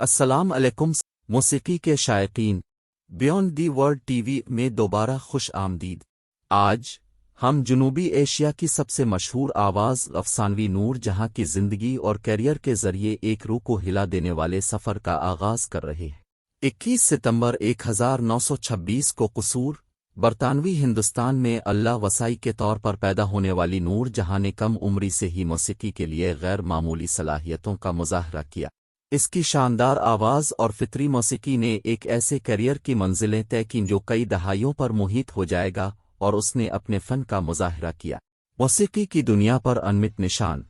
السلام علیکم موسیقی کے شائقین، beyond the world T V میں دوبارہ خوش آمدید۔ آج ہم جنوبی ایشیا کی سب سے مشہور آواز افسانوی نور جہاں کی زندگی اور کیریئر کے ذریعے ایک روح کو ہلا دینے والے سفر کا آغاز کر رہے ہیں۔ 21 ستمبر 1926 کو قصور، برطانوی ہندوستان میں اللہ وسائی کے طور پر پیدا ہونے والی نور جہاں نے کم عمری سے ہی موسیقی کے لیے غیر معمولی صلاحیتوں کا مظاہرہ کیا۔ اس کی شاندار آواز اور فطری موسیقی نے ایک ایسے کیریئر کی منزلیں طے کیں جو کئی دہائیوں پر محیط ہو جائے گا، اور اس نے اپنے فن کا مظاہرہ کیا۔ موسیقی کی دنیا پر انمٹ نشان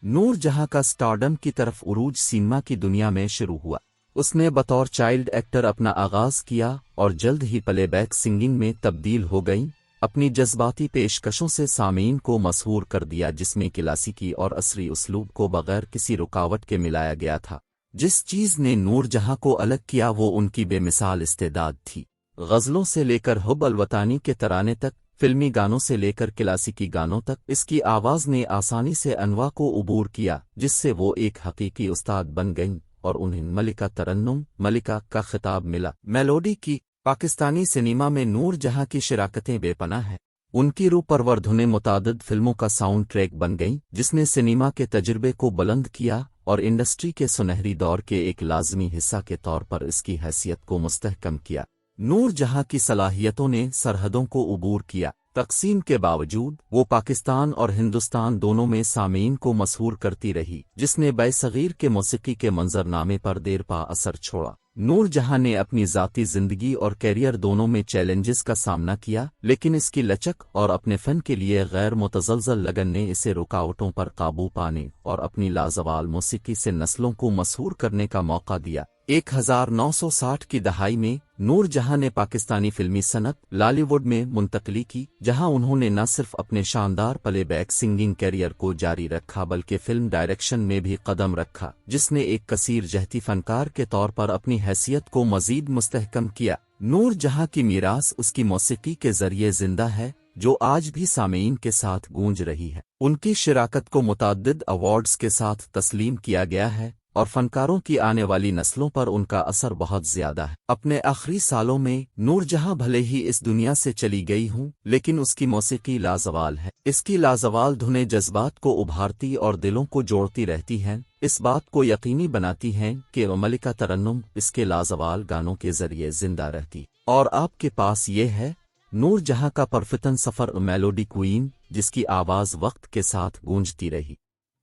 نور جہاں کا سٹارڈم کی طرف عروج سینما کی دنیا میں شروع ہوا۔ اس نے بطور چائلڈ ایکٹر اپنا آغاز کیا اور جلد ہی پلے بیک سنگنگ میں تبدیل ہو گئیں۔ اپنی جذباتی پیشکشوں سے سامعین کو مسحور کر دیا، جس میں کلاسیکی اور عصری اسلوب کو بغیر کسی رکاوٹ کے ملایا گیا تھا۔ جس چیز نے نور جہاں کو الگ کیا وہ ان کی بے مثال استعداد تھی۔ غزلوں سے لے کر حب الوطنی کے ترانے تک، فلمی گانوں سے لے کر کلاسیکی گانوں تک، اس کی آواز نے آسانی سے انواع کو عبور کیا، جس سے وہ ایک حقیقی استاد بن گئیں اور انہیں ملکہ ترنم ملکہ کا خطاب ملا۔ میلوڈی کی پاکستانی سنیما میں نور جہاں کی شراکتیں بے پناہ ہیں۔ ان کی روح پرور دھنیں متعدد فلموں کا ساؤنڈ ٹریک بن گئیں، جس نے سنیما کے تجربے کو بلند کیا اور انڈسٹری کے سنہری دور کے ایک لازمی حصہ کے طور پر اس کی حیثیت کو مستحکم کیا۔ نور جہاں کی صلاحیتوں نے سرحدوں کو عبور کیا۔ تقسیم کے باوجود وہ پاکستان اور ہندوستان دونوں میں سامعین کو مسحور کرتی رہی، جس نے بے صغیر کے موسیقی کے منظرنامے پر دیر پا اثر چھوڑا۔ نور جہاں نے اپنی ذاتی زندگی اور کیریئر دونوں میں چیلنجز کا سامنا کیا، لیکن اس کی لچک اور اپنے فن کے لیے غیر متزلزل لگن نے اسے رکاوٹوں پر قابو پانے اور اپنی لازوال موسیقی سے نسلوں کو مسحور کرنے کا موقع دیا۔ 1960 کی دہائی میں نور جہاں نے پاکستانی فلمی صنعت لالی ووڈ میں منتقلی کی، جہاں انہوں نے نہ صرف اپنے شاندار پلے بیک سنگنگ کیریئر کو جاری رکھا بلکہ فلم ڈائریکشن میں بھی قدم رکھا، جس نے ایک کثیر جہتی فنکار کے طور پر اپنی حیثیت کو مزید مستحکم کیا۔ نور جہاں کی میراث اس کی موسیقی کے ذریعے زندہ ہے، جو آج بھی سامعین کے ساتھ گونج رہی ہے۔ ان کی شراکت کو متعدد ایوارڈز کے ساتھ تسلیم کیا گیا ہے، اور فنکاروں کی آنے والی نسلوں پر ان کا اثر بہت زیادہ ہے۔ اپنے آخری سالوں میں نور جہاں بھلے ہی اس دنیا سے چلی گئی ہوں، لیکن اس کی موسیقی لازوال ہے۔ اس کی لازوال دھنیں جذبات کو ابھارتی اور دلوں کو جوڑتی رہتی ہیں، اس بات کو یقینی بناتی ہیں کہ ملکہ ترنم اس کے لازوال گانوں کے ذریعے زندہ رہتی۔ اور آپ کے پاس یہ ہے نور جہاں کا پرفتن سفر، میلوڈی کوئین جس کی آواز وقت کے ساتھ گونجتی رہی۔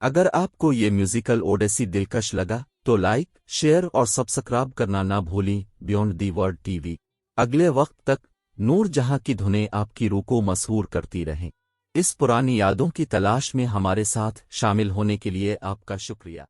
اگر آپ کو یہ میوزیکل اوڈیسی دلکش لگا تو لائک، شیئر اور سبسکرائب کرنا نہ بھولیں۔ Beyond the world T V اگلے وقت تک نور جہاں کی دھنیں آپ کی روح کو مسحور کرتی رہیں۔ اس پرانی یادوں کی تلاش میں ہمارے ساتھ شامل ہونے کے لیے آپ کا شکریہ۔